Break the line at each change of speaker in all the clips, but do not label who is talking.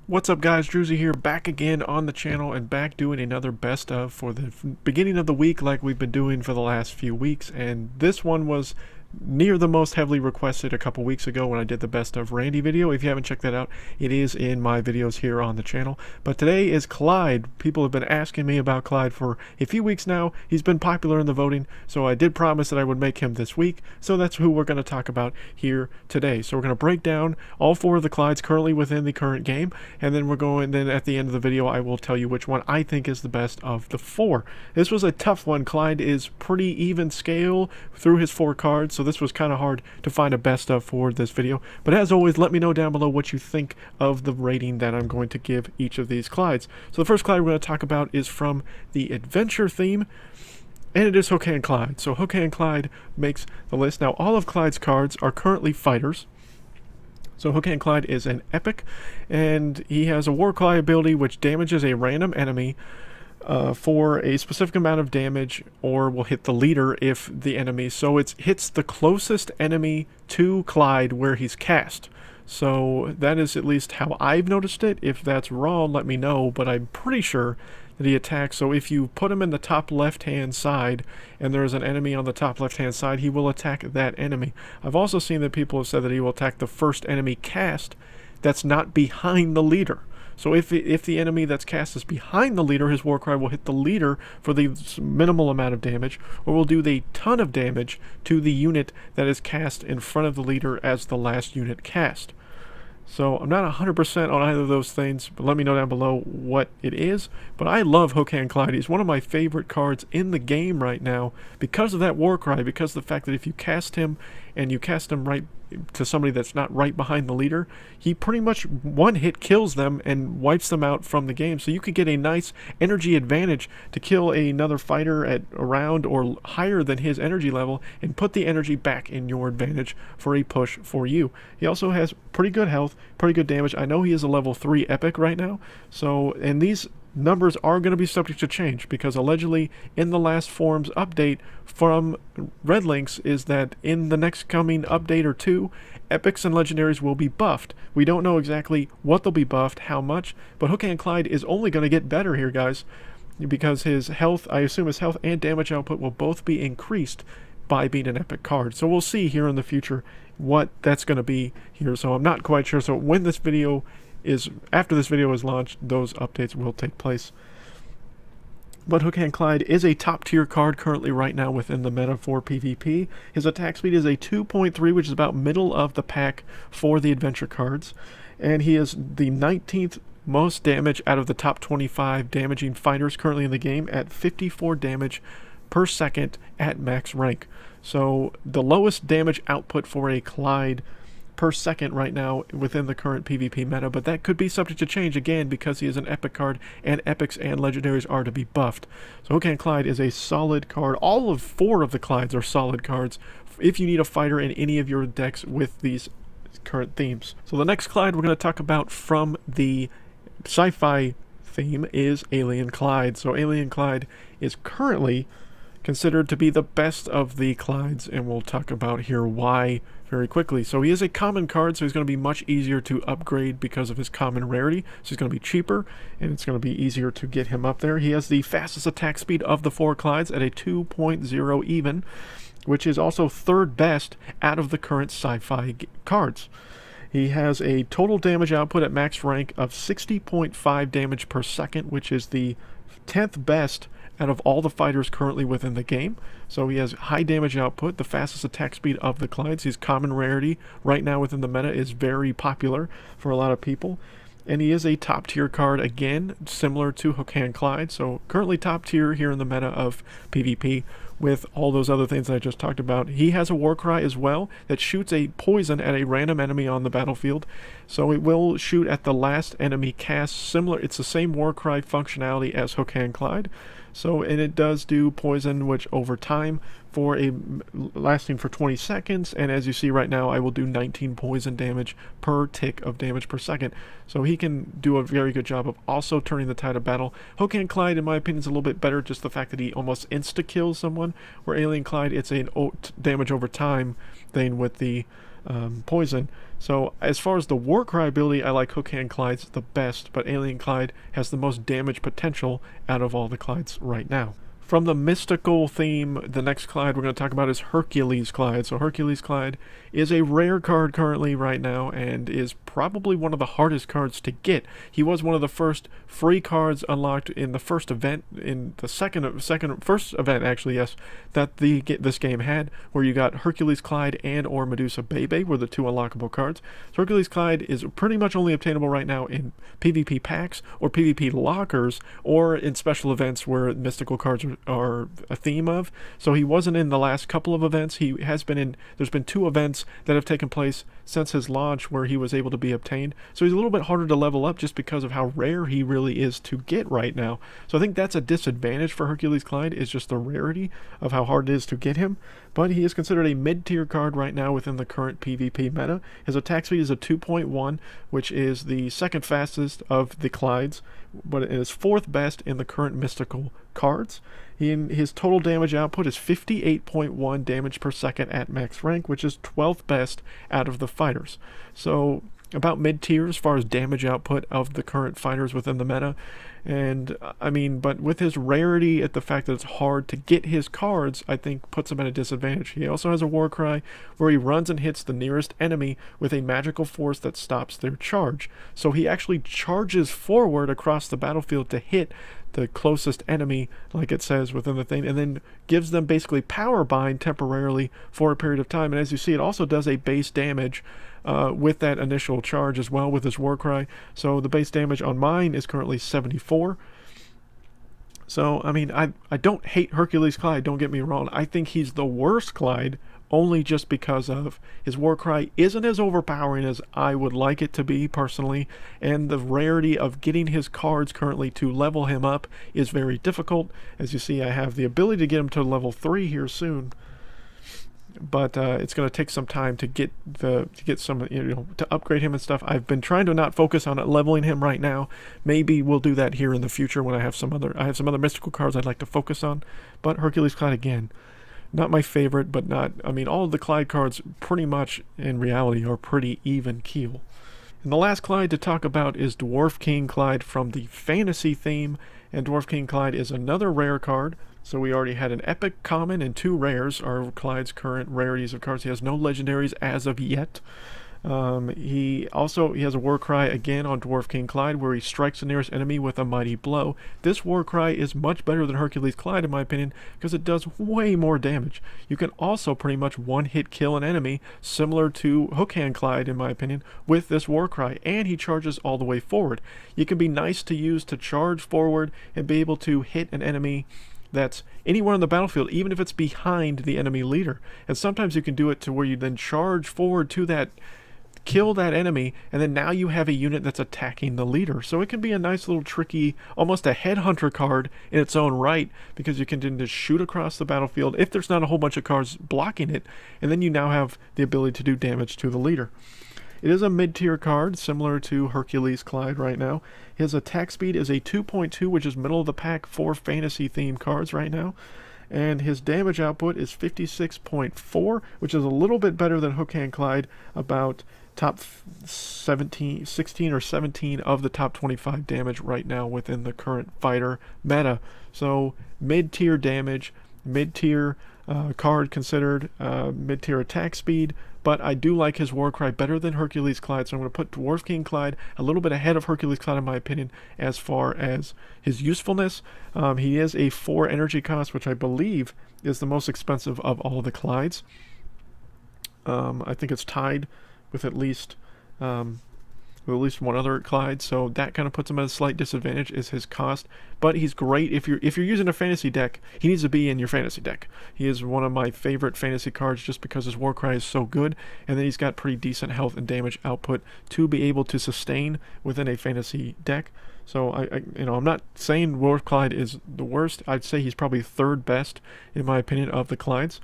What's up guys, Drewzy here, back again on the channel and back doing another best of for the beginning of the week like we've been doing for the last few weeks. And this one was near the most heavily requested a couple weeks ago when I did the best of Randy video. If you haven't checked that out, it is in my videos here on the channel. But today is Clyde. People have been asking me about Clyde for a few weeks now. He's been popular in the voting, so I did promise that I would make him this week. So that's who we're going to talk about here today. So we're going to break down all four of the Clydes currently within the current game, and then then at the end of the video I will tell you which one I think is the best of the four. This was a tough one. Clyde is pretty even scale through his four cards, so this was kind of hard to find a best of for this video. But as always, let me know down below what you think of the rating that I'm going to give each of these Clydes. So the first Clyde we're going to talk about is from the adventure theme, and it is Hercules Clyde. So Hercules Clyde makes the list. Now all of Clyde's cards are currently fighters. So Hercules Clyde is an epic, and he has a War Cry ability which damages a random enemy for a specific amount of damage, or will hit the leader if the enemy, so it hits the closest enemy to Clyde where he's cast. So that is at least how I've noticed it. If that's wrong, let me know, but I'm pretty sure that he attacks. So if you put him in the top left hand side and there's an enemy on the top left hand side, he will attack that enemy. I've also seen that people have said that he will attack the first enemy cast that's not behind the leader. So if the enemy that's cast is behind the leader, his war cry will hit the leader for the minimal amount of damage, or will do the ton of damage to the unit that is cast in front of the leader as the last unit cast. So I'm not 100% on either of those things, but let me know down below what it is. But I love Hercules Clyde. He's one of my favorite cards in the game right now because of that war cry, because of the fact that if you cast him and you cast him right to somebody that's not right behind the leader, he pretty much one hit kills them and wipes them out from the game. So you could get a nice energy advantage to kill another fighter at around or higher than his energy level and put the energy back in your advantage for a push for you. He also has pretty good health, pretty good damage. I know he is a level 3 epic right now, so, and these numbers are going to be subject to change because allegedly in the last forums update from Red Links is that in the next coming update or two, epics and legendaries will be buffed. We don't know exactly what they'll be buffed, how much, but Hercules Clyde is only going to get better here, guys, because his health, I assume his health and damage output will both be increased by being an epic card. So we'll see here in the future what that's going to be here. So I'm not quite sure. So when this video is, after this video is launched, those updates will take place. But Hercules Clyde is a top tier card currently right now within the meta for PvP. His attack speed is a 2.3, which is about middle of the pack for the adventure cards. And he is the 19th most damage out of the top 25 damaging fighters currently in the game at 54 damage per second at max rank. So the lowest damage output for a Clyde per second right now within the current PvP meta, but that could be subject to change again because he is an epic card and epics and legendaries are to be buffed. So Hercules Clyde is a solid card. All of four of the Clydes are solid cards if you need a fighter in any of your decks with these current themes. So the next Clyde we're going to talk about from the sci-fi theme is Alien Clyde. So Alien Clyde is currently considered to be the best of the Clydes, and we'll talk about here why very quickly. So he is a common card, so he's going to be much easier to upgrade because of his common rarity. So he's going to be cheaper, and it's going to be easier to get him up there. He has the fastest attack speed of the four Clydes at a 2.0 even, which is also third best out of the current sci-fi cards. He has a total damage output at max rank of 60.5 damage per second, which is the 10th best out of all the fighters currently within the game. So he has high damage output, the fastest attack speed of the Clydes. His common rarity right now within the meta is very popular for a lot of people. And he is a top tier card again, similar to Hercules Clyde. So currently top tier here in the meta of PvP with all those other things that I just talked about. He has a war cry as well that shoots a poison at a random enemy on the battlefield. So it will shoot at the last enemy cast. Similar, it's the same war cry functionality as Hercules Clyde. So, and it does do poison, which over time for a lasting for 20 seconds, and as you see right now, I will do 19 poison damage per tick of damage per second. So he can do a very good job of also turning the tide of battle. Hercules Clyde, in my opinion, is a little bit better, just the fact that he almost insta-kills someone, where Alien Clyde, it's an damage over time thing with the poison. So as far as the Warcry ability, I like Hookhand Clyde's the best, but Alien Clyde has the most damage potential out of all the Clydes right now. From the mystical theme, the next Clyde we're going to talk about is Hercules Clyde. So Hercules Clyde is a rare card currently right now and is probably one of the hardest cards to get. He was one of the first free cards unlocked in the first event, in the first event actually, yes, that this game had, where you got Hercules Clyde and or Medusa Bebe were the two unlockable cards. So Hercules Clyde is pretty much only obtainable right now in PvP packs or PvP lockers or in special events where mystical cards are a theme of. So he wasn't in the last couple of events. He has been in, there's been 2 events that have taken place since his launch where he was able to be obtained. So he's a little bit harder to level up just because of how rare he really is to get right now. So I think that's a disadvantage for Hercules Clyde, is just the rarity of how hard it is to get him. But he is considered a mid-tier card right now within the current PvP meta. His attack speed is a 2.1, which is the second fastest of the Clydes, but it is 4th best in the current mystical cards. His total damage output is 58.1 damage per second at max rank, which is 12th best out of the fighters. So about mid-tier as far as damage output of the current fighters within the meta. And I mean, but with his rarity, at the fact that it's hard to get his cards, I think puts him at a disadvantage. He also has a Warcry where he runs and hits the nearest enemy with a magical force that stops their charge. So he actually charges forward across the battlefield to hit the closest enemy, like it says within the thing, and then gives them basically power bind temporarily for a period of time. And as you see, it also does a base damage with that initial charge as well with his Warcry. So the base damage on mine is currently 74. So, I mean, I don't hate Hercules Clyde, don't get me wrong. I think he's the worst Clyde, only just because of his Warcry isn't as overpowering as I would like it to be personally, and the rarity of getting his cards currently to level him up is very difficult. As you see, I have the ability to get him to level 3 here soon, but it's going to take some time to get some, to upgrade him and stuff. I've been trying to not focus on leveling him right now. Maybe we'll do that here in the future when I have some other mystical cards I'd like to focus on. But Hercules Clyde, again, not my favorite, but not, I mean, all of the Clyde cards pretty much in reality are pretty even keel. And the last Clyde to talk about is Dwarf King Clyde from the fantasy theme. And Dwarf King Clyde is another rare card. So we already had an epic, common, and 2 rares are Clyde's current rarities of cards. He has no legendaries as of yet. He has a Warcry again on Dwarf King Clyde where he strikes the nearest enemy with a mighty blow. This Warcry is much better than Hercules Clyde in my opinion because it does way more damage. You can also pretty much one-hit kill an enemy similar to Hookhand Clyde in my opinion with this Warcry, and he charges all the way forward. You can be nice to use to charge forward and be able to hit an enemy that's anywhere on the battlefield, even if it's behind the enemy leader. And sometimes you can do it to where you then charge forward to that, kill that enemy, and then now you have a unit that's attacking the leader. So it can be a nice little tricky, almost a headhunter card in its own right, because you can then just shoot across the battlefield if there's not a whole bunch of cards blocking it, and then you now have the ability to do damage to the leader. It is a mid-tier card, similar to Hercules Clyde right now. His attack speed is a 2.2, which is middle of the pack for fantasy-themed cards right now. And his damage output is 56.4, which is a little bit better than Hookhand Clyde, about top 16 or 17 of the top 25 damage right now within the current fighter meta. So mid-tier damage, mid-tier card considered, mid-tier attack speed, but I do like his Warcry better than Hercules Clyde, so I'm going to put Dwarf King Clyde a little bit ahead of Hercules Clyde in my opinion as far as his usefulness. He is a 4 energy cost, which I believe is the most expensive of all the Clydes. I think it's tied with at least one other Clyde, so that kind of puts him at a slight disadvantage is his cost. But he's great if you're using a fantasy deck. He needs to be in your fantasy deck. He is one of my favorite fantasy cards just because his Warcry is so good, and then he's got pretty decent health and damage output to be able to sustain within a fantasy deck. So I'm not saying Dwarf Clyde is the worst. I'd say he's probably 3rd best in my opinion of the Clydes,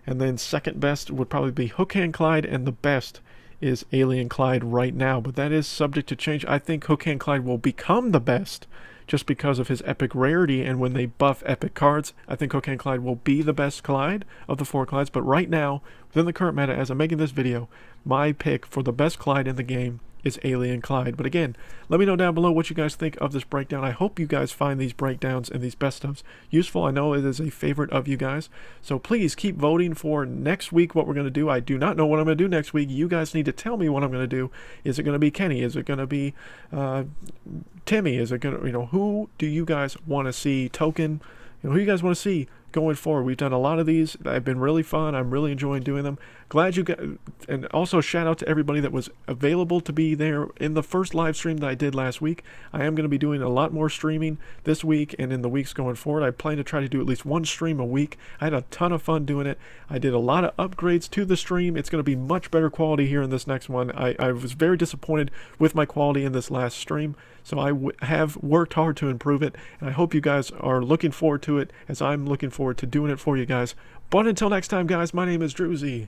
and then 2nd best would probably be Hookhand Clyde, and the best is Alien Clyde right now, but that is subject to change. I think Hookhand Clyde will become the best just because of his epic rarity, and when they buff epic cards, I think Cocaine Clyde will be the best Clyde of the 4 Clydes. But right now, within the current meta, as I'm making this video, my pick for the best Clyde in the game is Alien Clyde. But again, let me know down below what you guys think of this breakdown. I hope you guys find these breakdowns and these best ofs useful. I know it is a favorite of you guys, so please keep voting for next week what we're going to do. I do not know what I'm going to do next week. You guys need to tell me what I'm going to do. Is it going to be Kenny? Is it going to be Timmy? Is it going to, who do you guys want to see? Token? Who you guys want to see going forward? We've done a lot of these. They've been really fun. I'm really enjoying doing them. Glad you got, and also shout out to everybody that was available to be there in the first live stream that I did last week. I am going to be doing a lot more streaming this week and in the weeks going forward. I plan to try to do at least one stream a week. I had a ton of fun doing it. I did a lot of upgrades to the stream. It's going to be much better quality here in this next one. I was very disappointed with my quality in this last stream, so I have worked hard to improve it, and I hope you guys are looking forward to it as I'm looking forward to doing it for you guys. But until next time, guys, my name is Drewzy.